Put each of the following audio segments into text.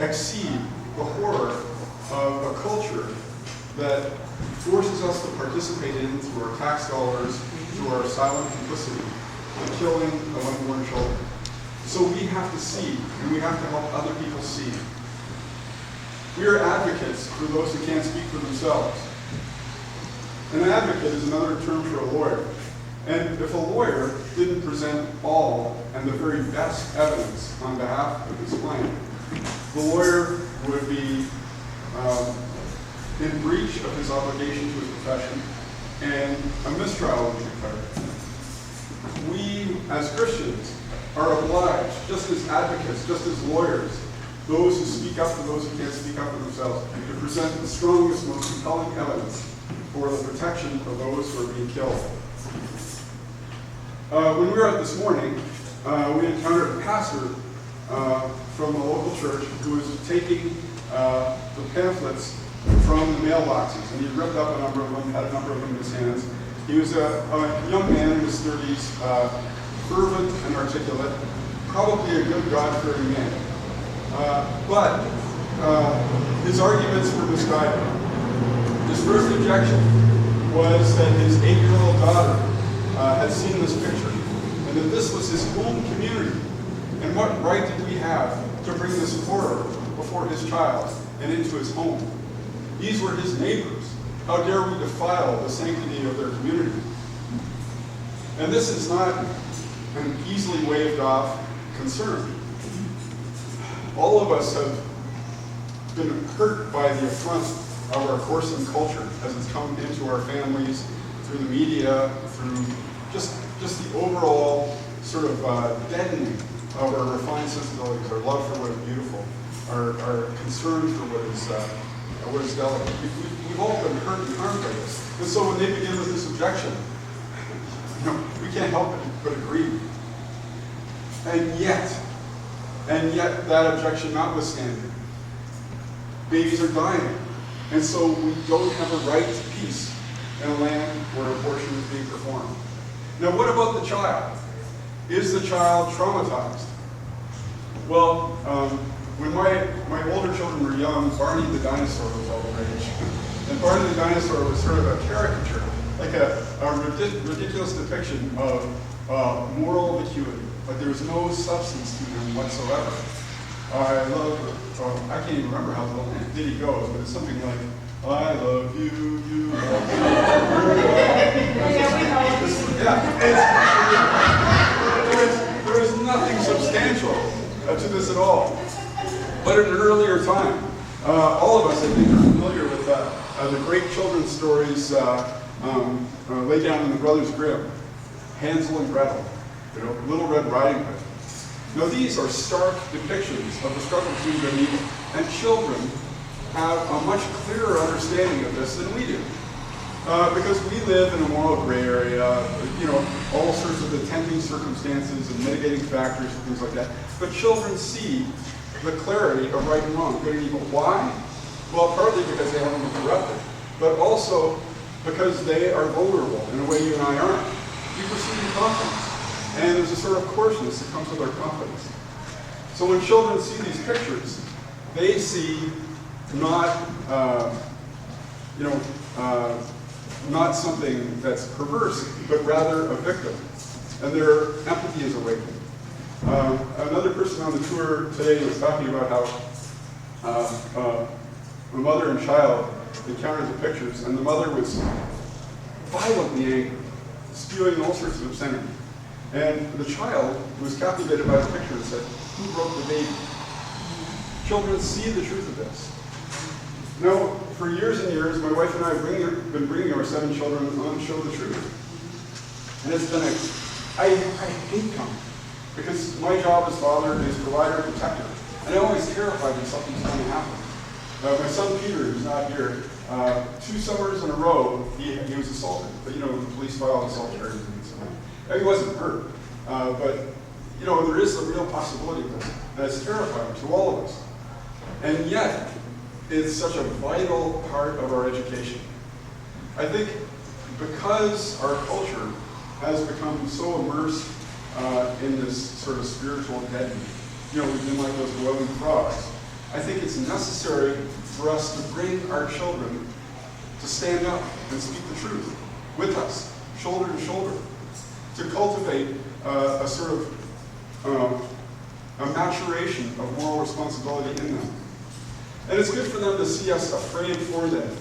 exceed the horror of a culture that forces us to participate in, through our tax dollars, through our silent complicity, the killing of unborn children. So we have to see, and we have to help other people see. We are advocates for those who can't speak for themselves. An advocate is another term for a lawyer. And if a lawyer didn't present all and the very best evidence on behalf of his client, the lawyer would be in breach of his obligation to his profession, and a mistrial would be declared. We, as Christians, are obliged, just as advocates, just as lawyers, those who speak up for those who can't speak up for themselves, to present the strongest, most compelling evidence for the protection of those who are being killed. When we were out this morning, we encountered a pastor from a local church who was taking the pamphlets from the mailboxes, and he ripped up a number of them, had a number of them in his hands. He was a young man in his 30s, fervent and articulate, probably a good God-fearing man. But his arguments were misguided. His first objection was that his 8-year-old daughter had seen this picture, and that this was his home community. And what right did we have to bring this horror before his child and into his home? These were his neighbors. How dare we defile the sanctity of their community? And this is not an easily waved off concern. All of us have been hurt by the affront of our coarsened culture as it's come into our families, through the media, through just the overall sort of deadening of our refined sensibilities, our love for what is beautiful, our concern for what is delicate. We've all been hurt and harmed by this. And so when they begin with this objection, we can't help it but agree. And yet that objection notwithstanding, babies are dying. And so we don't have a right to peace in a land where abortion is being performed. Now, what about the child? Is the child traumatized? Well, when my older children were young, Barney the dinosaur was all the rage. And Barney the dinosaur was sort of a caricature, like a ridiculous depiction of moral vacuity, but there was no substance to him whatsoever. I can't even remember how the little ditty goes, but it's something like, I love you, you love me. There was nothing substantial to this at all. But at an earlier time, all of us, I think, are familiar with the great children's stories laid down in the Brothers Grimm, Hansel and Gretel, Little Red Riding Hood. Now, these are stark depictions of the struggle between good and evil, and children have a much clearer understanding of this than we do. Because we live in a moral gray area, all sorts of attending circumstances and mitigating factors and things like that. But children see the clarity of right and wrong, good and evil. Why? Well, partly because they haven't been corrupted, but also because they are vulnerable in a way you and I aren't. We proceed in confidence. And there's a sort of coarseness that comes with our confidence. So when children see these pictures, they see not something that's perverse, but rather a victim. And their empathy is awakened. Another person on the tour today was talking about how a mother and child encountered the pictures, and the mother was violently angry, spewing all sorts of obscenity. And the child was captivated by the picture and said, "Who broke the baby?" Children see the truth of this. Now, for years and years, my wife and I have been bringing our 7 children on Show the Truth. And it's been I hate coming, because my job as father is provider and protector. And I'm always terrified that something's going to happen. My son Peter, who's not here, 2 summers in a row, he was assaulted. But the police filed assault charges and so on. He wasn't hurt. But there is a real possibility of this. That's terrifying to all of us. And yet, it's such a vital part of our education. I think because our culture has become so immersed in this sort of spiritual deadening, we've been like those glowing frogs. I think it's necessary for us to bring our children to stand up and speak the truth with us, shoulder to shoulder, to cultivate a sort of a maturation of moral responsibility in them. And it's good for them to see us afraid for them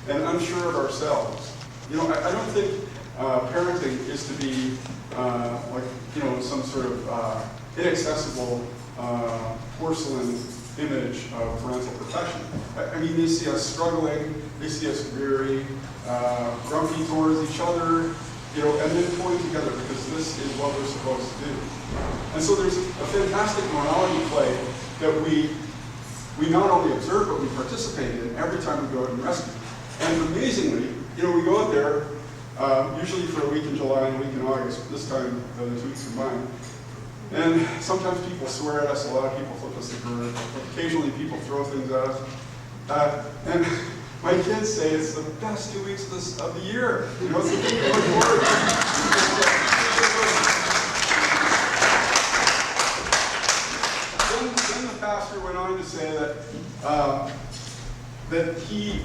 and unsure of ourselves. I don't think parenting is to be some sort of inaccessible porcelain image of parental perfection. I mean, they see us struggling, they see us weary, grumpy towards each other, and then pulling together because this is what we're supposed to do. And so there's a fantastic morality play that we not only observe, but we participate in every time we go out and rescue. And amazingly, we go out there, usually for a week in July and a week in August, this time the 2 weeks combined. And sometimes people swear at us, a lot of people flip us the bird, occasionally people throw things at us. And my kids say it's the best 2 weeks of the year. It's the thing to look forward to. Then the pastor went on to say that he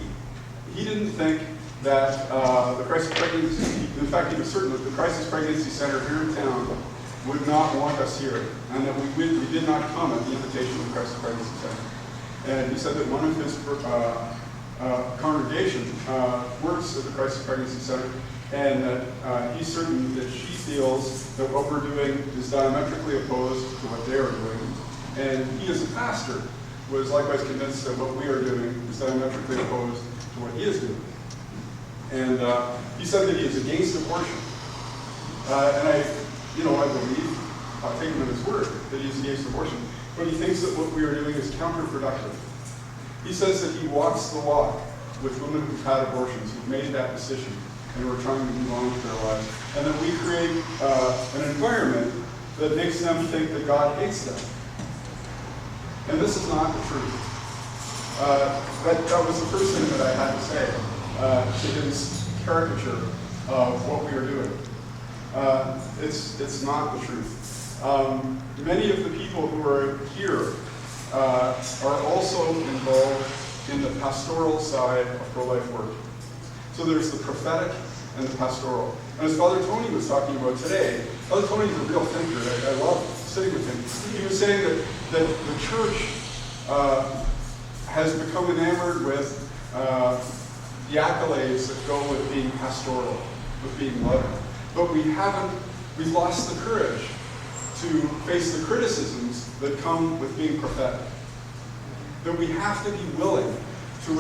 didn't think that the crisis pregnancy, in fact, he was certain that the crisis pregnancy center here in town would not want us here, and that we did not come at the invitation of the crisis pregnancy center. And he said that one of his congregation works at the crisis pregnancy center, and that he's certain that she feels that what we're doing is diametrically opposed to what they are doing. And he, as a pastor, was likewise convinced that what we are doing is diametrically opposed to what he is doing. And he said that he is against abortion. And I believe, I'll take him at his word, that he is against abortion. But he thinks that what we are doing is counterproductive. He says that he walks the walk with women who've had abortions, who've made that decision, and who are trying to move on with their lives. And that we create an environment that makes them think that God hates them. And this is not the truth. That was the first thing that I had to say to his caricature of what we are doing. It's not the truth. Many of the people who are here are also involved in the pastoral side of pro-life work. So there's the prophetic and the pastoral. And as Father Tony was talking about today, Father Tony's a real thinker. I love sitting with him. He was saying that the church has become enamored with the accolades that go with being pastoral, with being loving. But we've lost the courage to face the criticisms that come with being prophetic. That we have to be willing to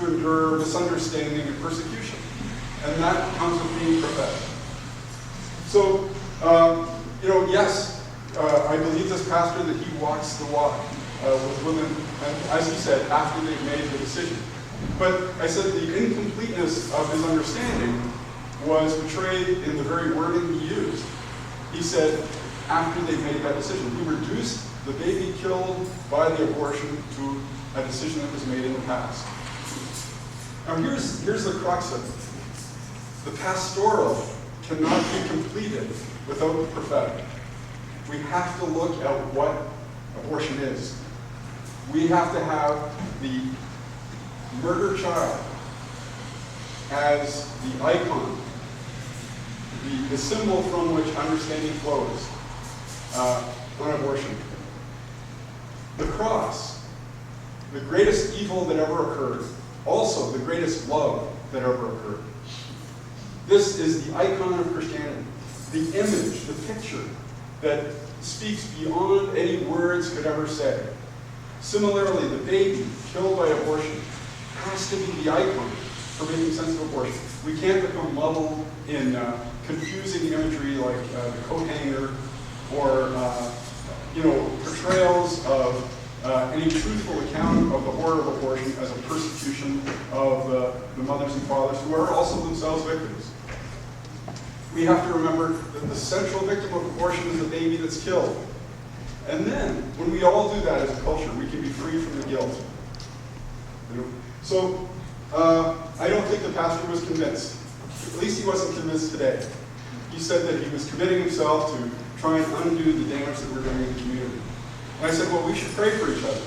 endure misunderstanding and persecution. And that comes with being prophetic. So, yes, I believe this pastor that he walks the walk with women, and as he said, after they've made the decision. But I said the incompleteness of his understanding was betrayed in the very wording he used. He said, after they made that decision, he reduced the baby killed by the abortion to a decision that was made in the past. Now here's the crux of it. The pastoral cannot be completed without the prophetic. We have to look at what abortion is. We have to have the murdered child as the icon, the symbol from which understanding flows on abortion. The cross, the greatest evil that ever occurred, also the greatest love that ever occurred. This is the icon of Christianity, the image, the picture that speaks beyond any words could ever say. Similarly, the baby killed by abortion has to be the icon for making sense of abortion. We can't become muddled in confusing imagery like the coat hanger or portrayals of any truthful account of the horror of abortion as a persecution of the mothers and fathers who are also themselves victims. We have to remember that the central victim of abortion is the baby that's killed. And then, when we all do that as a culture, we can be free from the guilt. So, I don't think the pastor was convinced. At least he wasn't convinced today. He said that he was committing himself to try and undo the damage that we're doing in the community. And I said, well, we should pray for each other.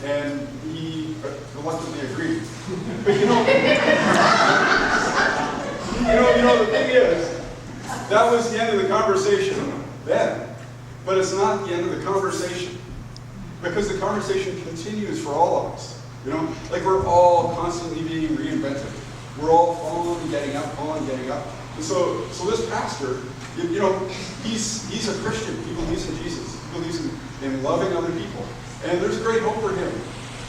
and he reluctantly agreed. But the thing is, that was the end of the conversation then. But it's not the end of the conversation. Because the conversation continues for all of us. Like we're all constantly being reinvented. We're all falling and getting up, falling and getting up. And so this pastor, he's a Christian. He believes in Jesus. He believes in loving other people. And there's great hope for him.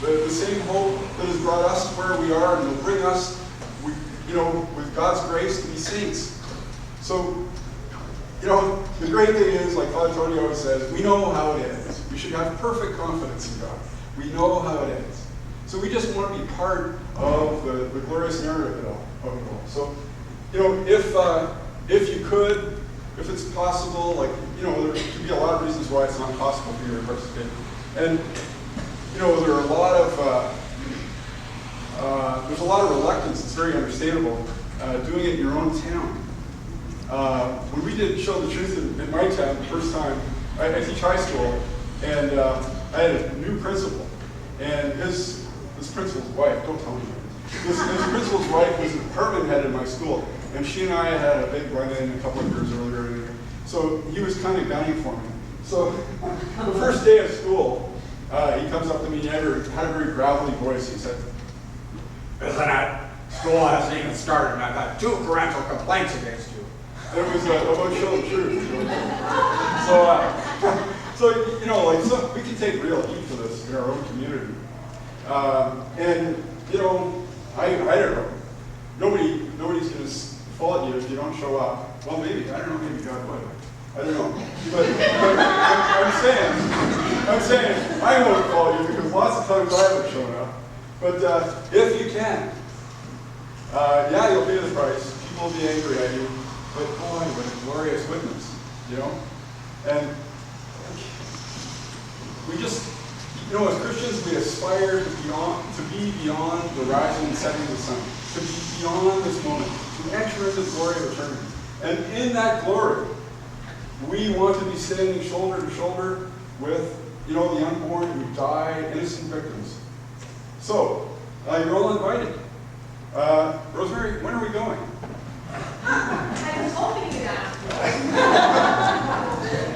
The same hope that has brought us to where we are and will bring us, with God's grace to be saints. So, the great thing is, like Father Tony always says, we know how it ends. We should have perfect confidence in God. We know how it ends. So we just want to be part of the glorious narrative of it all. So, if you could, if it's possible, there could be a lot of reasons why it's not possible for you to participate. And, there are a lot of, there's a lot of reluctance, it's very understandable, doing it in your own town. When we did Show the Truth in my town the first time, I teach high school, and I had a new principal, and this principal's wife, don't tell me, this principal's wife was the department head in my school, and she and I had a big run-in a couple of years earlier, so he was kind of gunning for me. So the first day of school, he comes up to me, and he had a very gravelly voice. He said, "Isn't it? School hasn't even started, and I've got 2 parental complaints against you." It was about Show the Truth. So we can take real heat for this in our own community. And I don't know. Nobody's going to fault you if you don't show up. Well, maybe. I don't know. Maybe God would. I don't know. But I'm saying I won't fault you because lots of times I haven't shown up. But if you can, you'll pay the price. People will be angry at you. But boy, what a glorious witness, And we just, as Christians, we aspire to be beyond the rising and setting of the sun, to be beyond this moment, to enter into the glory of eternity. And in that glory, we want to be standing shoulder to shoulder with, the unborn who die innocent victims. So, you're all invited. Rosemary, when are we going? I was hoping you'd ask.